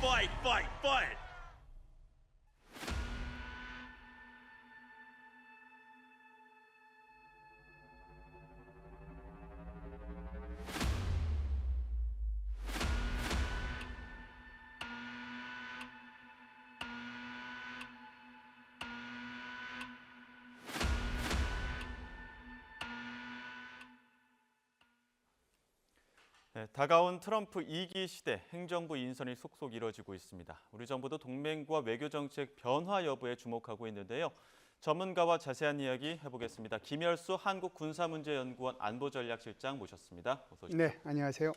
fight, fight, fight. 네, 다가온 트럼프 2기 시대 행정부 인선이 속속 이뤄지고 있습니다. 우리 정부도 동맹과 외교정책 변화 여부에 주목하고 있는데요. 전문가와 자세한 이야기 해보겠습니다. 김열수 한국군사문제연구원 안보전략실장 모셨습니다. 어서 오십시오. 네, 안녕하세요.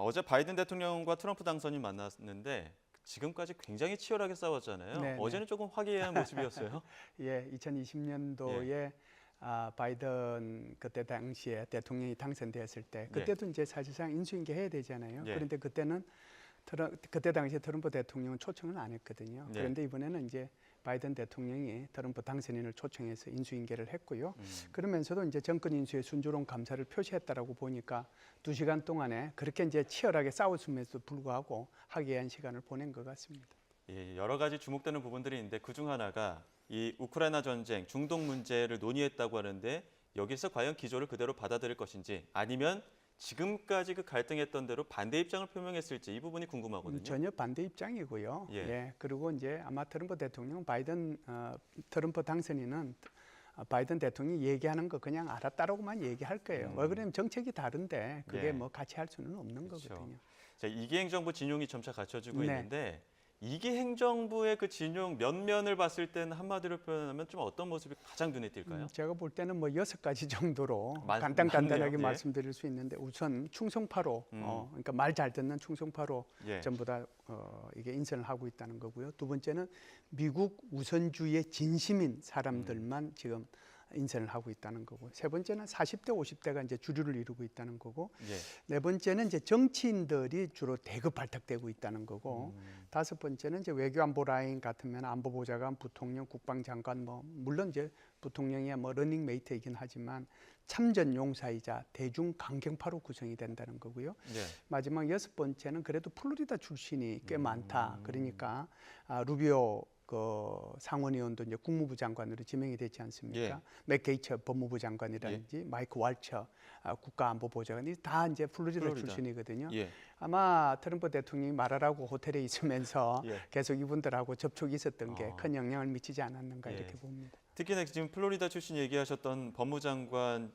어제 바이든 대통령과 트럼프 당선인 만났는데 지금까지 굉장히 치열하게 싸웠잖아요. 네, 어제는 조금 화기애애한 모습이었어요. 예, 2020년도에 바이든 그때 당시에 대통령이 당선되었을 때 그때도 이제 사실상 인수인계 해야 되잖아요. 예. 그런데 그때는 그때 당시에 트럼프 대통령은 초청을 안 했거든요. 네. 그런데 이번에는 이제 바이든 대통령이 트럼프 당선인을 초청해서 인수인계를 했고요. 그러면서도 이제 정권 인수의 순조로운 감사를 표시했다라고 보니까 2시간 동안에 그렇게 이제 치열하게 싸웠음에도 불구하고 화기애애한 시간을 보낸 것 같습니다. 예, 여러 가지 주목되는 부분들이 있는데 그중 하나가 이 우크라이나 전쟁, 중동 문제를 논의했다고 하는데 여기서 과연 기조를 그대로 받아들일 것인지 아니면 지금까지 그 갈등했던 대로 반대 입장을 표명했을지 이 부분이 궁금하거든요. 전혀 반대 입장이고요. 예. 예. 그리고 이제 아마 트럼프 대통령 트럼프 당선인은 바이든 대통령이 얘기하는 거 그냥 알았다라고만 얘기할 거예요. 왜 그러냐면 정책이 다른데 그게 예. 뭐 같이 할 수는 없는 그렇죠. 거거든요. 자, 2기 행정부 진용이 점차 갖춰지고 네. 있는데 2기 행정부의 그 진용 면면을 봤을 때는 한마디로 표현하면 좀 어떤 모습이 가장 눈에 띌까요? 제가 볼 때는 뭐 6가지 정도로 많네요. 간단하게 예. 말씀드릴 수 있는데 우선 충성파로 그러니까 말 잘 듣는 충성파로 예. 전부 다 이게 인선을 하고 있다는 거고요. 두 번째는 미국 우선주의의 진심인 사람들만 지금 인선을 하고 있다는 거고, 세 번째는 40대, 50대가 이제 주류를 이루고 있다는 거고, 예. 네 번째는 이제 정치인들이 주로 대거 발탁되고 있다는 거고, 다섯 번째는 이제 외교안보 라인 같으면 안보보좌관, 부통령, 국방장관 뭐 물론 이제 부통령이야 뭐 러닝메이트이긴 하지만 참전 용사이자 대중 강경파로 구성이 된다는 거고요. 예. 마지막 여섯 번째는 그래도 플로리다 출신이 꽤 많다. 그러니까 루비오 그 상원의원도 이제 국무부 장관으로 지명이 되지 않습니까? 예. 맥 게이츠 법무부 장관이라든지 마이크 왈처 국가안보보좌관이 다 이제 플로리다 출신이거든요. 예. 아마 트럼프 대통령이 말하라고 호텔에 있으면서 예. 계속 이분들하고 접촉이 있었던 게 큰 영향을 미치지 않았는가 예. 이렇게 봅니다. 특히나 지금 플로리다 출신 얘기하셨던 법무장관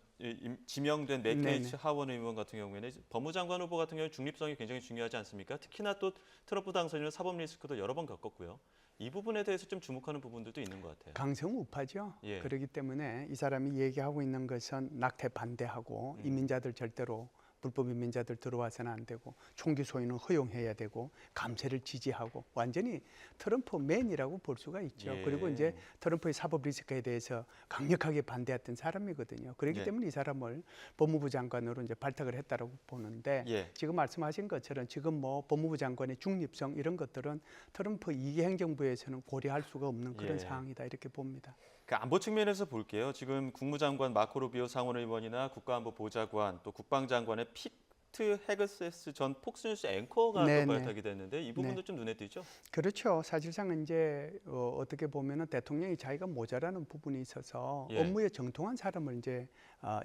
지명된 맥 게이츠 하원 의원 같은 경우에는 법무장관 후보 같은 경우에 중립성이 굉장히 중요하지 않습니까? 특히나 또 트럼프 당선인은 사법 리스크도 여러 번 겪었고요. 이 부분에 대해서 좀 주목하는 부분들도 있는 것 같아요. 강성우파죠. 예. 그렇기 때문에 이 사람이 얘기하고 있는 것은 낙태 반대하고 이민자들 절대로 불법 이민자들 들어와서는 안 되고 총기 소유는 허용해야 되고 감세를 지지하고 완전히 트럼프 맨이라고 볼 수가 있죠. 예. 그리고 이제 트럼프의 사법 리스크에 대해서 강력하게 반대했던 사람이거든요. 그렇기 예. 때문에 이 사람을 법무부 장관으로 이제 발탁을 했다라고 보는데 예. 지금 말씀하신 것처럼 지금 뭐 법무부 장관의 중립성 이런 것들은 트럼프 2기 행정부에서는 고려할 수가 없는 그런 예. 상황이다 이렇게 봅니다. 그 안보 측면에서 볼게요. 지금 국무장관 마코 루비오 상원의원이나 국가안보보좌관 또 국방장관의 피트 헤그세스 전 폭스뉴스 앵커가 네네. 또 발탁이 됐는데 이 부분도 좀 눈에 띄죠? 그렇죠. 사실상 이제 어떻게 보면은 대통령이 자기가 모자라는 부분이 있어서 예. 업무에 정통한 사람을 이제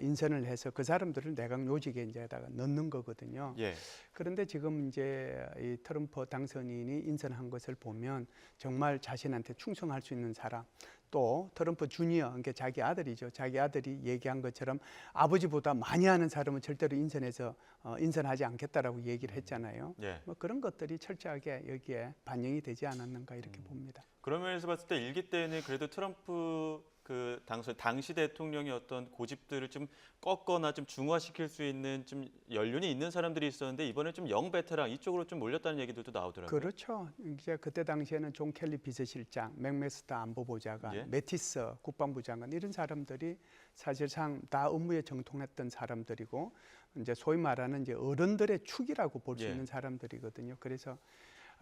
인선을 해서 그 사람들을 내각 요직에 이제다가 넣는 거거든요. 예. 그런데 지금 이제 이 트럼프 당선인이 인선한 것을 보면 정말 자신한테 충성할 수 있는 사람, 또 트럼프 주니어, 그러니까 자기 아들이죠. 자기 아들이 얘기한 것처럼 아버지보다 많이 하는 사람은 절대로 인선하지 않겠다라고 얘기를 했잖아요. 예. 뭐 그런 것들이 철저하게 여기에 반영이 되지 않았는가 이렇게 봅니다. 그런 면에서 봤을 때 1기 때는 그래도 트럼프 그 당시 대통령의 어떤 고집들을 좀 꺾거나 좀 중화시킬 수 있는 좀 연륜이 있는 사람들이 있었는데 이번에 좀 영 베테랑 이쪽으로 좀 몰렸다는 얘기들도 나오더라고요. 그렇죠. 이제 그때 당시에는 존 켈리 비서실장, 맥메스터 안보보좌관, 예. 매티스 국방부 장관 이런 사람들이 사실상 다 업무에 정통했던 사람들이고 이제 소위 말하는 이제 어른들의 축이라고 볼 수 예. 있는 사람들이거든요. 그래서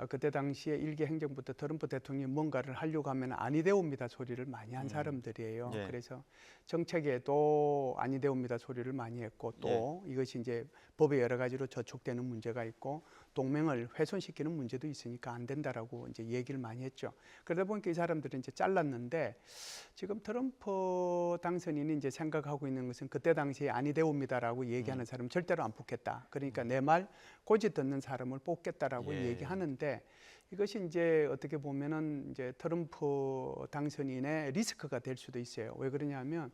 그때 당시에 일개 행정부 때 트럼프 대통령이 뭔가를 하려고 하면 아니되옵니다 소리를 많이 한 사람들이에요. 예. 그래서 정책에도 아니되옵니다 소리를 많이 했고 또 이것이 이제 법의 여러 가지로 저촉되는 문제가 있고 동맹을 훼손시키는 문제도 있으니까 안 된다라고 이제 얘기를 많이 했죠. 그러다 보니까 이 사람들은 이제 잘랐는데 지금 트럼프 당선인이 이제 생각하고 있는 것은 그때 당시에 아니되옵니다라고 얘기하는 사람 절대로 안 뽑겠다. 그러니까 내 말 고지 듣는 사람을 뽑겠다라고 얘기하는데 이것이 이제 어떻게 보면은 이제 트럼프 당선인의 리스크가 될 수도 있어요. 왜 그러냐면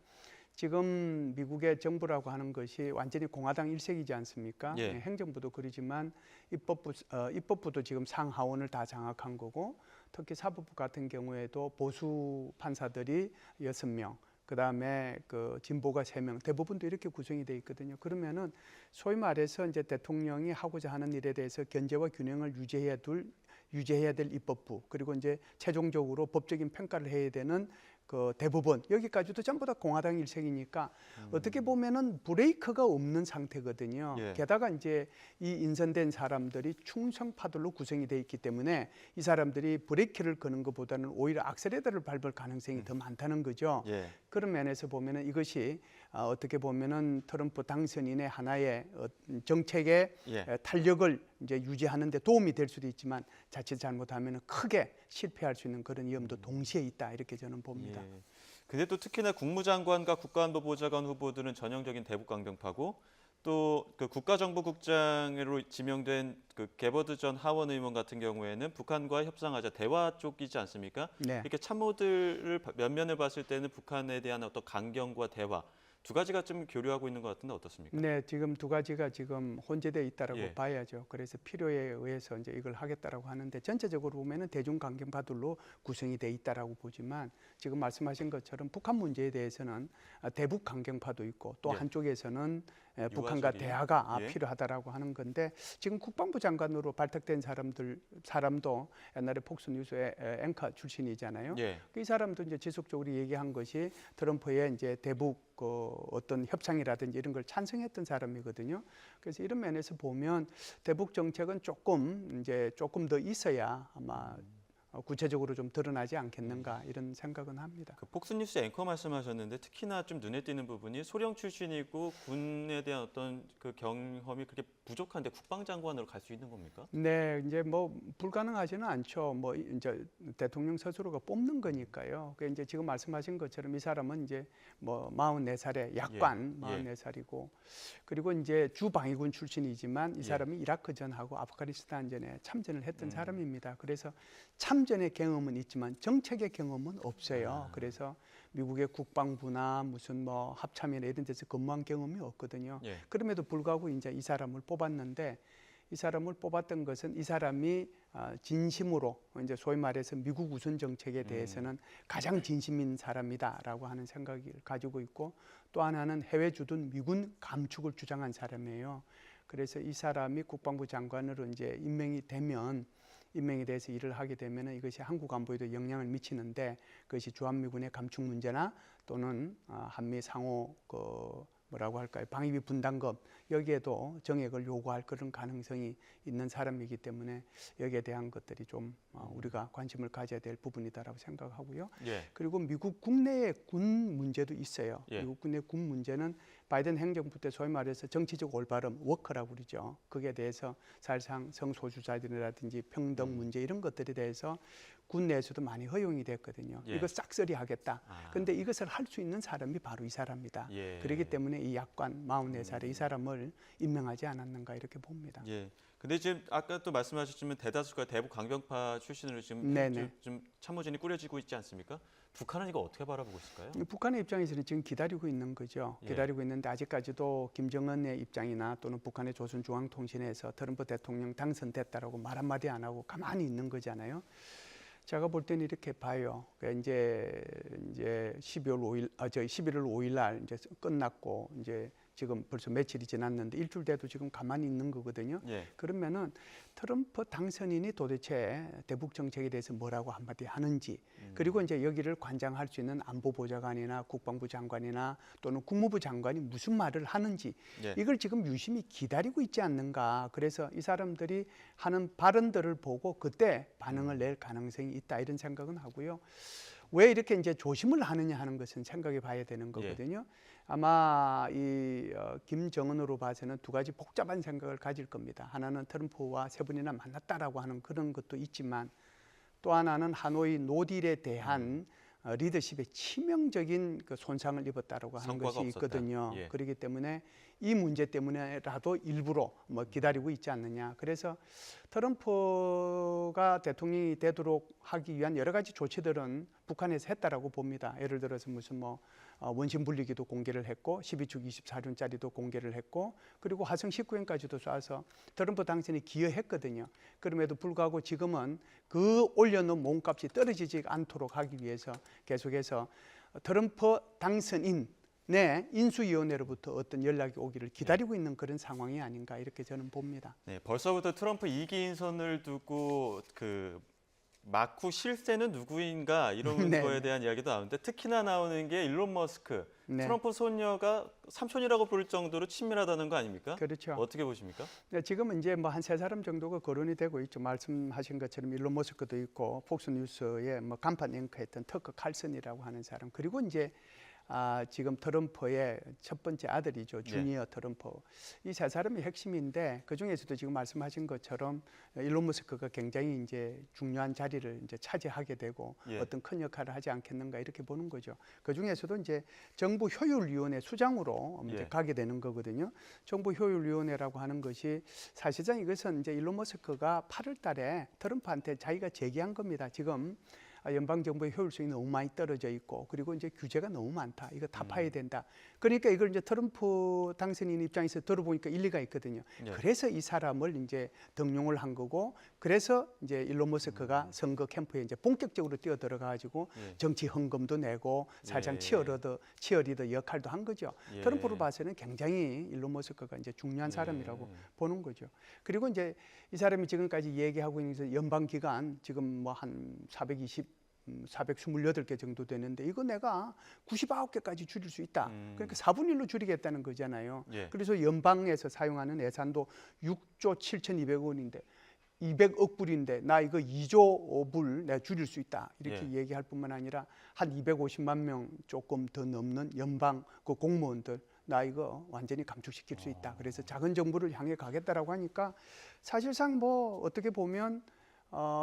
지금 미국의 정부라고 하는 것이 완전히 공화당 일색이지 않습니까? 행정부도 그러지만 입법부도 지금 상하원을 다 장악한 거고 특히 사법부 같은 경우에도 보수 판사들이 6명, 그다음에 그 진보가 3명, 대부분도 이렇게 구성이 돼 있거든요. 그러면은 소위 말해서 이제 대통령이 하고자 하는 일에 대해서 견제와 균형을 유지해야 될 입법부, 그리고 이제 최종적으로 법적인 평가를 해야 되는 그 대법원, 여기까지도 전부 다 공화당 일색이니까 어떻게 보면은 브레이크가 없는 상태거든요. 게다가 이제 이 인선된 사람들이 충성파들로 구성이 돼 있기 때문에 이 사람들이 브레이크를 거는 것보다는 오히려 악셀레터를 밟을 가능성이 더 많다는 거죠. 그런 면에서 보면은 이것이 어떻게 보면은 트럼프 당선인의 하나의 정책의 탄력을 이제 유지하는 데 도움이 될 수도 있지만 자칫 잘못하면 크게 실패할 수 있는 그런 위험도 동시에 있다, 이렇게 저는 봅니다. 근데 또 특히나 국무장관과 국가안보보좌관 후보들은 전형적인 대북 강경파고 또 그 국가정보국장으로 지명된 그 게버드 전 하원 의원 같은 경우에는 북한과 협상하자 대화 쪽이지 않습니까? 이렇게 참모들을 면면을 봤을 때는 북한에 대한 어떤 강경과 대화 두 가지가 좀 교류하고 있는 것 같은데 어떻습니까? 네, 지금 두 가지가 지금 혼재되어 있다라고 봐야죠. 그래서 필요에 의해서 이제 이걸 하겠다라고 하는데 전체적으로 보면은 대중 강경파들로 구성이 돼 있다라고 보지만 지금 말씀하신 것처럼 북한 문제에 대해서는 대북 강경파도 있고 또 한쪽에서는 북한과 대화가 필요하다라고 하는 건데 지금 국방부 장관으로 발탁된 사람도 옛날에 폭스뉴스의 앵커 출신이잖아요. 이 사람도 이제 지속적으로 얘기한 것이 트럼프의 이제 대북 그 어떤 협상이라든지 이런 걸 찬성했던 사람이거든요. 그래서 이런 면에서 보면 대북 정책은 조금 더 있어야 아마 구체적으로 좀 드러나지 않겠는가 이런 생각은 합니다. 그 폭스뉴스 앵커 말씀하셨는데 특히나 좀 눈에 띄는 부분이 소령 출신이고 군에 대한 어떤 그 경험이 그렇게 부족한데 국방장관으로 갈 수 있는 겁니까? 네, 이제 뭐 불가능하지는 않죠. 뭐 이제 대통령 스스로가 뽑는 거니까요. 그 이제 지금 말씀하신 것처럼 이 사람은 이제 뭐 44살에 약관 44살이고 그리고 이제 주방위군 출신이지만 이 사람이 이라크 전하고 아프가니스탄 전에 참전을 했던 사람입니다. 그래서 참전의 경험은 있지만 정책의 경험은 없어요. 그래서 미국의 국방부나 무슨 뭐 합참이나 이런 데서 근무한 경험이 없거든요. 그럼에도 불구하고 이제 이 사람을 뽑았는데 이 사람을 뽑았던 것은 이 사람이 진심으로 이제 소위 말해서 미국 우선 정책에 대해서는 가장 진심인 사람이다라고 하는 생각을 가지고 있고 또 하나는 해외 주둔 미군 감축을 주장한 사람이에요. 그래서 이 사람이 국방부 장관으로 이제 임명이 돼서 일을 하게 되면 이것이 한국 안보에도 영향을 미치는데 그것이 주한미군의 감축 문제나 또는 한미 상호 뭐라고 할까요? 방위비 분담금 여기에도 정액을 요구할 그런 가능성이 있는 사람이기 때문에 여기에 대한 것들이 좀 우리가 관심을 가져야 될 부분이다라고 생각하고요. 그리고 미국 국내의 군 문제도 있어요. 미국 국내 군 문제는 바이든 행정부 때 소위 말해서 정치적 올바름, 워커라고 그러죠. 그게 대해서 사실상 성소수자들이라든지 평등 문제 이런 것들에 대해서 군 내에서도 많이 허용이 됐거든요. 이거 싹쓸이 하겠다. 그런데 이것을 할 수 있는 사람이 바로 이 사람이다. 그렇기 때문에 이 약관 44살의 이 사람을 임명하지 않았는가 이렇게 봅니다. 근데 지금 아까 또 말씀하셨지만 대다수가 대북 강경파 출신으로 지금 좀 참모진이 꾸려지고 있지 않습니까? 북한은 이거 어떻게 바라보고 있을까요? 북한의 입장에서는 지금 기다리고 있는 거죠. 기다리고 있는데 아직까지도 김정은의 입장이나 또는 북한의 조선중앙통신에서 트럼프 대통령 당선됐다라고 말 한마디 안 하고 가만히 있는 거잖아요. 제가 볼 때는 이렇게 봐요. 이제 11월 5일 날 이제 끝났고 이제 지금 벌써 며칠이 지났는데 일주일 돼도 지금 가만히 있는 거거든요. 예. 그러면은 트럼프 당선인이 도대체 대북 정책에 대해서 뭐라고 한마디 하는지, 그리고 이제 여기를 관장할 수 있는 안보보좌관이나 국방부 장관이나 또는 국무부 장관이 무슨 말을 하는지, 예. 이걸 지금 유심히 기다리고 있지 않는가. 그래서 이 사람들이 하는 발언들을 보고 그때 반응을 낼 가능성이 있다, 이런 생각은 하고요. 왜 이렇게 이제 조심을 하느냐 하는 것은 생각해 봐야 되는 거거든요. 아마 이 김정은으로 봐서는 두 가지 복잡한 생각을 가질 겁니다. 하나는 트럼프와 세 번이나 만났다라고 하는 그런 것도 있지만, 또 하나는 하노이 노딜에 대한 리더십에 치명적인 그 손상을 입었다라고 하는 것이 성과가 있거든요. 예. 그렇기 때문에 이 문제 때문에라도 일부러 뭐 기다리고 있지 않느냐. 그래서 트럼프가 대통령이 되도록 하기 위한 여러 가지 조치들은 북한에서 했다라고 봅니다. 예를 들어서 무슨 뭐 원심 분리기도 공개를 했고 12축 24륜짜리도 공개를 했고, 그리고 화성 19형까지도 쏴서 트럼프 당선이 기여했거든요. 그럼에도 불구하고 지금은 그 올려놓은 몸값이 떨어지지 않도록 하기 위해서 계속해서 트럼프 당선인 내 인수위원회로부터 어떤 연락이 오기를 기다리고 있는 그런 상황이 아닌가, 이렇게 저는 봅니다. 네, 벌써부터 트럼프 2기 인선을 두고 그 막후 실세는 누구인가 이런 네. 거에 대한 이야기도 나오는데, 특히나 나오는 게 일론 머스크, 네. 트럼프 손녀가 삼촌이라고 부를 정도로 친밀하다는 거 아닙니까? 그렇죠. 어떻게 보십니까? 네, 지금은 이제 뭐 한 세 사람 정도가 거론이 되고 있죠. 말씀하신 것처럼 일론 머스크도 있고, 폭스뉴스에 뭐 간판 앵커했던 터커 칼슨이라고 하는 사람, 그리고 이제 지금 트럼프의 첫 번째 아들이죠, 주니어 트럼프. 이 세 사람이 핵심인데, 그 중에서도 지금 말씀하신 것처럼 일론 머스크가 굉장히 이제 중요한 자리를 이제 차지하게 되고 어떤 큰 역할을 하지 않겠는가, 이렇게 보는 거죠. 그 중에서도 이제 정부 효율위원회 수장으로 이제 가게 되는 거거든요. 정부 효율위원회라고 하는 것이 사실상 이것은 이제 일론 머스크가 8월달에 트럼프한테 자기가 제기한 겁니다. 지금 연방 정부의 효율성이 너무 많이 떨어져 있고, 그리고 이제 규제가 너무 많다. 이거 타파해야 된다. 그러니까 이걸 이제 트럼프 당선인 입장에서 들어보니까 일리가 있거든요. 그래서 이 사람을 이제 등용을 한 거고, 그래서 이제 일론 머스크가 선거 캠프에 이제 본격적으로 뛰어 들어가 가지고 정치 헌금도 내고 살짝 치어리더 역할도 한 거죠. 트럼프로 봐서는 굉장히 일론 머스크가 이제 중요한 사람이라고 보는 거죠. 그리고 이제 이 사람이 지금까지 얘기하고 있는 연방 기간 지금 뭐 한 428개 정도 되는데, 이거 내가 99개까지 줄일 수 있다. 그러니까 4분의 1로 줄이겠다는 거잖아요. 그래서 연방에서 사용하는 예산도 6조 7,200원인데 200억 불인데 나 이거 2조 불 내가 줄일 수 있다. 이렇게 얘기할 뿐만 아니라 한 250만 명 조금 더 넘는 연방 그 공무원들 나 이거 완전히 감축시킬 수 있다. 그래서 작은 정부를 향해 가겠다라고 하니까 사실상 뭐 어떻게 보면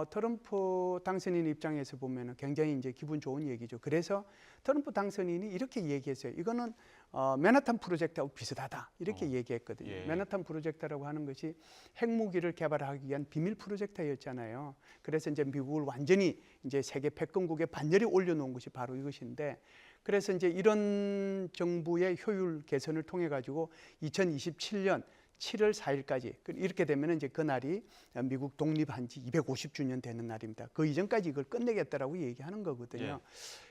트럼프 당선인 입장에서 보면은 굉장히 이제 기분 좋은 얘기죠. 그래서 트럼프 당선인이 이렇게 얘기했어요. 이거는 맨하탄 프로젝트하고 비슷하다. 이렇게 얘기했거든요. 맨하탄 프로젝트라고 하는 것이 핵무기를 개발하기 위한 비밀 프로젝트였잖아요. 그래서 이제 미국을 완전히 이제 세계 패권국에 반열에 올려놓은 것이 바로 이것인데, 그래서 이제 이런 정부의 효율 개선을 통해 가지고 2027년 7월 4일까지 이렇게 되면 이제 그날이 미국 독립한 지 250주년 되는 날입니다. 그 이전까지 이걸 끝내겠다라고 얘기하는 거거든요.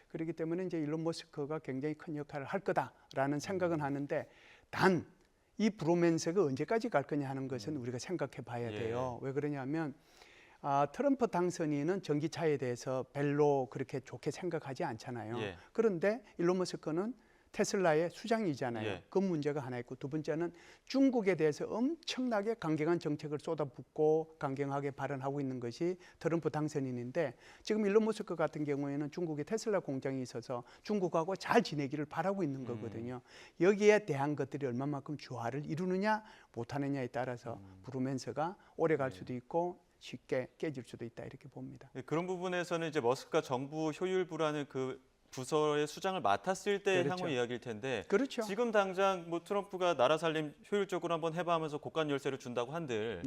그렇기 때문에 이제 일론 머스크가 굉장히 큰 역할을 할 거다라는 생각은 하는데, 단 이 브로맨스가 언제까지 갈 거냐 하는 것은 우리가 생각해 봐야 돼요. 왜 그러냐면 트럼프 당선인은 전기차에 대해서 별로 그렇게 좋게 생각하지 않잖아요. 그런데 일론 머스크는 테슬라의 수장이잖아요. 그 문제가 하나 있고, 두 번째는 중국에 대해서 엄청나게 강경한 정책을 쏟아붓고 강경하게 발언하고 있는 것이 트럼프 당선인인데, 지금 일론 머스크 같은 경우에는 중국에 테슬라 공장이 있어서 중국하고 잘 지내기를 바라고 있는 거거든요. 여기에 대한 것들이 얼마만큼 조화를 이루느냐 못하느냐에 따라서 브루맨스가 오래 갈 수도 있고 쉽게 깨질 수도 있다, 이렇게 봅니다. 그런 부분에서는 이제 머스크가 정부 효율부라는 그 부서의 수장을 맡았을 때 향후 이야기일 텐데, 지금 당장 뭐 트럼프가 나라 살림 효율적으로 한번 해봐 하면서 고관 열쇠를 준다고 한들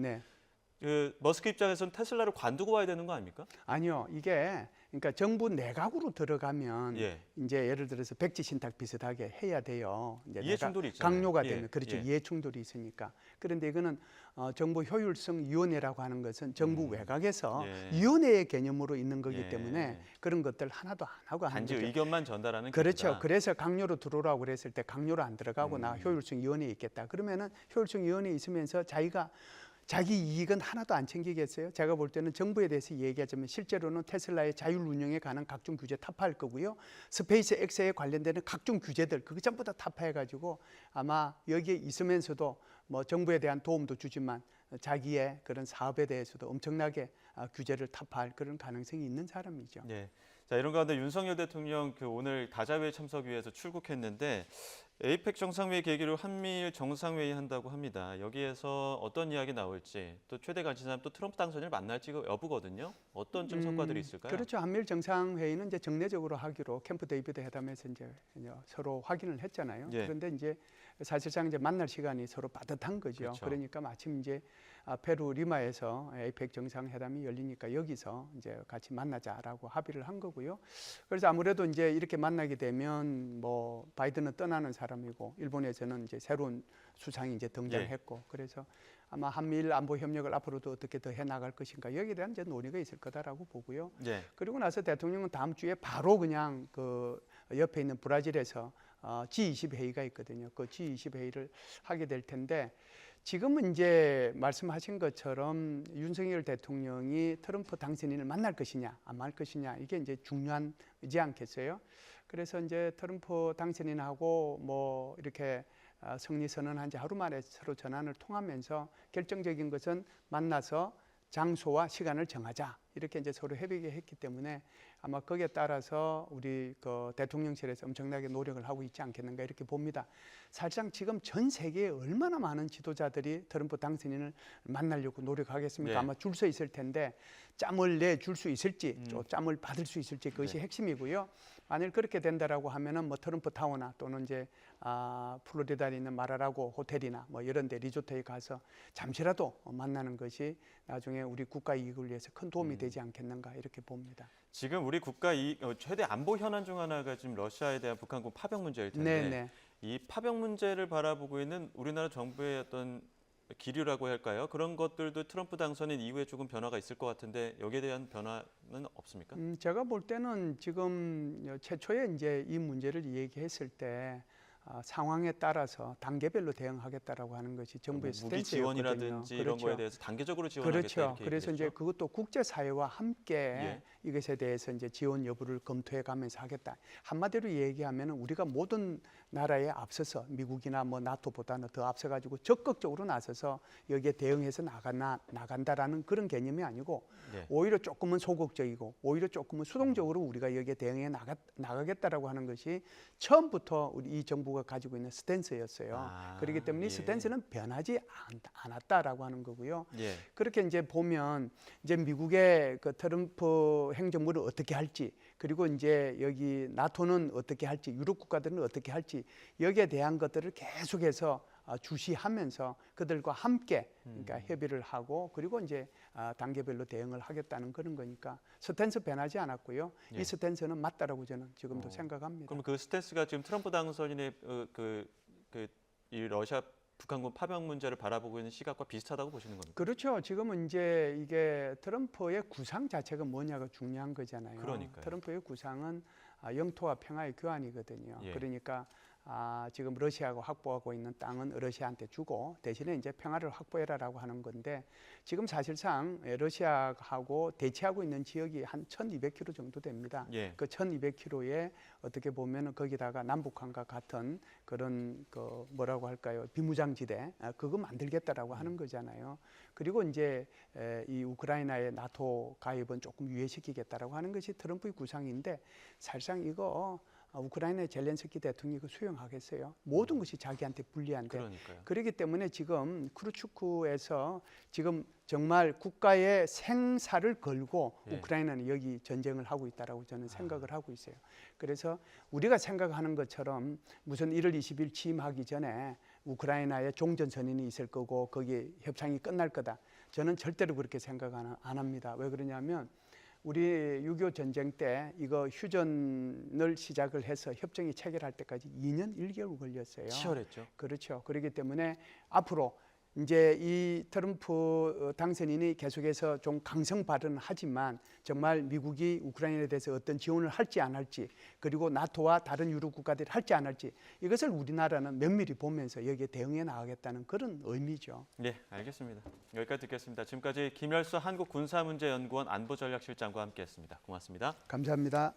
그 머스크 입장에서는 테슬라를 관두고 와야 되는 거 아닙니까? 아니요, 이게 그러니까 정부 내각으로 들어가면 예. 이제 예를 들어서 백지 신탁 비슷하게 해야 돼요. 이제 이해 충돌이 있잖아요. 강요가 예, 되면 그렇죠. 예. 이해 충돌이 있으니까. 그런데 이거는 정부 효율성 위원회라고 하는 것은 정부 외곽에서 예. 위원회의 개념으로 있는 거기 예. 때문에 그런 것들 하나도 안 하고 하는 단지 거죠. 의견만 전달하는 그렇죠. 기구다. 그래서 강요로 들어오라고 그랬을 때 강요로 안 들어가고 나 효율성 위원회에 있겠다. 그러면은 효율성 위원회에 있으면서 자기 이익은 하나도 안 챙기겠어요. 제가 볼 때는 정부에 대해서 얘기하자면 실제로는 테슬라의 자율 운영에 관한 각종 규제 타파할 거고요. 스페이스 X에 관련되는 각종 규제들 그거 전부 다 타파해 가지고 아마 여기에 있으면서도 뭐 정부에 대한 도움도 주지만 자기의 그런 사업에 대해서도 엄청나게 규제를 타파할 그런 가능성이 있는 사람이죠. 예. 자, 이런 가운데 윤석열 대통령 그 오늘 다자회 참석 위해서 출국했는데 에이펙 정상회의 계기로 한미일 정상회의 한다고 합니다. 여기에서 어떤 이야기 나올지 또 최대 관심사는 또 트럼프 당선인을 만날지 여부거든요. 어떤 좀 성과들이 있을까요? 그렇죠. 한미일 정상회의는 이제 정례적으로 하기로 캠프 데이비드 회담에서 이제 서로 확인을 했잖아요. 예. 그런데 이제 사실상 이제 만날 시간이 서로 빠듯한 거죠. 그렇죠. 그러니까 마침 이제 페루 리마에서 에이펙 정상회담이 열리니까 여기서 이제 같이 만나자라고 합의를 한 거고요. 그래서 아무래도 이제 이렇게 만나게 되면 뭐 바이든은 떠나는 사람이고 일본에서는 이제 새로운 수상이 이제 등장했고 그래서 아마 한미일 안보 협력을 앞으로도 어떻게 더 해 나갈 것인가 여기에 대한 이제 논의가 있을 거다라고 보고요. 예. 그리고 나서 대통령은 다음 주에 바로 그냥 그 옆에 있는 브라질에서 G20 회의가 있거든요. 그 G20 회의를 하게 될 텐데 지금은 이제 말씀하신 것처럼 윤석열 대통령이 트럼프 당선인을 만날 것이냐 안 만날 것이냐 이게 이제 중요하지 않겠어요? 그래서 이제 트럼프 당선인하고 뭐 이렇게 승리 선언한 지 하루 만에 서로 전화를 통하면서 결정적인 것은 만나서 장소와 시간을 정하자 이렇게 이제 서로 협의를 했기 때문에 아마 거기에 따라서 우리 그 대통령실에서 엄청나게 노력을 하고 있지 않겠는가 이렇게 봅니다. 사실상 지금 전 세계에 얼마나 많은 지도자들이 트럼프 당선인을 만나려고 노력하겠습니까? 네. 아마 줄 서 있을 텐데 짬을 내줄 수 있을지 또 짬을 받을 수 있을지 그것이 네. 핵심이고요. 만일 그렇게 된다라고 하면은 뭐 트럼프 타워나 또는 이제 플로리다에 있는 마라라고 호텔이나 뭐 이런 데 리조트에 가서 잠시라도 만나는 것이 나중에 우리 국가 이익을 위해서 큰 도움이 되지 않겠는가 이렇게 봅니다. 지금 우리 국가 최대 안보 현안 중 하나가 지금 러시아에 대한 북한군 파병 문제일 텐데 네네. 이 파병 문제를 바라보고 있는 우리나라 정부의 어떤 기류라고 할까요? 그런 것들도 트럼프 당선인 이후에 조금 변화가 있을 것 같은데 여기에 대한 변화는 없습니까? 제가 볼 때는 지금 최초에 이제 이 문제를 얘기했을 때 상황에 따라서 단계별로 대응하겠다라고 하는 것이 정부의 무기 스탠스였거든요. 지원이라든지 이런 거에 대해서 단계적으로 지원하겠다 그렇죠. 이렇게 그래서 이제 얘기했죠? 그것도 국제사회와 함께 예. 이것에 대해서 이제 지원 여부를 검토해 가면서 하겠다. 한마디로 얘기하면 우리가 모든 나라에 앞서서 미국이나 뭐 나토보다는 더 앞서가지고 적극적으로 나서서 여기에 대응해서 나간다라는 그런 개념이 아니고 예. 오히려 조금은 소극적이고 오히려 조금은 수동적으로 우리가 여기에 대응해 나가겠다라고 하는 것이 처음부터 우리 이 정부가 가지고 있는 스탠스였어요. 그렇기 때문에 이 스탠스는 변하지 않았다라고 하는 거고요. 예. 그렇게 이제 보면 이제 미국의 그 트럼프 행정부를 어떻게 할지 그리고 이제 여기 나토는 어떻게 할지 유럽 국가들은 어떻게 할지 여기에 대한 것들을 계속해서 주시하면서 그들과 함께 그러니까 협의를 하고 그리고 이제 단계별로 대응을 하겠다는 그런 거니까 스탠스 변하지 않았고요. 예. 이 스탠스는 맞다라고 저는 지금도 생각합니다. 그럼 그 스탠스가 지금 트럼프 당선인의 이 러시아 북한군 파병 문제를 바라보고 있는 시각과 비슷하다고 보시는 겁니까? 그렇죠. 지금은 이제 이게 트럼프의 구상 자체가 뭐냐가 중요한 거잖아요. 그러니까요. 트럼프의 구상은 영토와 평화의 교환이거든요. 예. 그러니까 지금 러시아가 확보하고 있는 땅은 러시아한테 주고 대신에 이제 평화를 확보해라라고 하는 건데 지금 사실상 러시아하고 대치하고 있는 지역이 한 1,200km 정도 됩니다. 예. 그 1,200km에 어떻게 보면은 거기다가 남북한과 같은 그런 그 뭐라고 할까요? 비무장지대 그거 만들겠다라고 하는 거잖아요. 그리고 이제 이 우크라이나의 나토 가입은 조금 유예시키겠다라고 하는 것이 트럼프의 구상인데 사실상 이거 우크라이나의 젤렌스키 대통령이 이거 수용하겠어요? 모든 것이 자기한테 불리한데 그러니까요. 그렇기 때문에 지금 크루츠크에서 지금 정말 국가의 생사를 걸고 예. 우크라이나는 여기 전쟁을 하고 있다라고 저는 생각을 하고 있어요. 그래서 우리가 생각하는 것처럼 무슨 1월 20일 취임하기 전에 우크라이나에 종전선언이 있을 거고 거기에 협상이 끝날 거다. 저는 절대로 그렇게 생각 안 합니다. 왜 그러냐면 우리 6.25 전쟁 때 이거 휴전을 시작을 해서 협정이 체결할 때까지 2년 1개월 걸렸어요. 치열했죠. 그렇죠. 그렇기 때문에 앞으로 이제 이 트럼프 당선인이 계속해서 좀 강성 발언을 하지만 정말 미국이 우크라이나에 대해서 어떤 지원을 할지 안 할지, 그리고 나토와 다른 유럽 국가들이 할지 안 할지, 이것을 우리나라는 면밀히 보면서 여기에 대응해 나가겠다는 그런 의미죠. 네, 알겠습니다. 여기까지 듣겠습니다. 지금까지 김열수 한국군사문제연구원 안보전략실장과 함께했습니다. 고맙습니다. 감사합니다.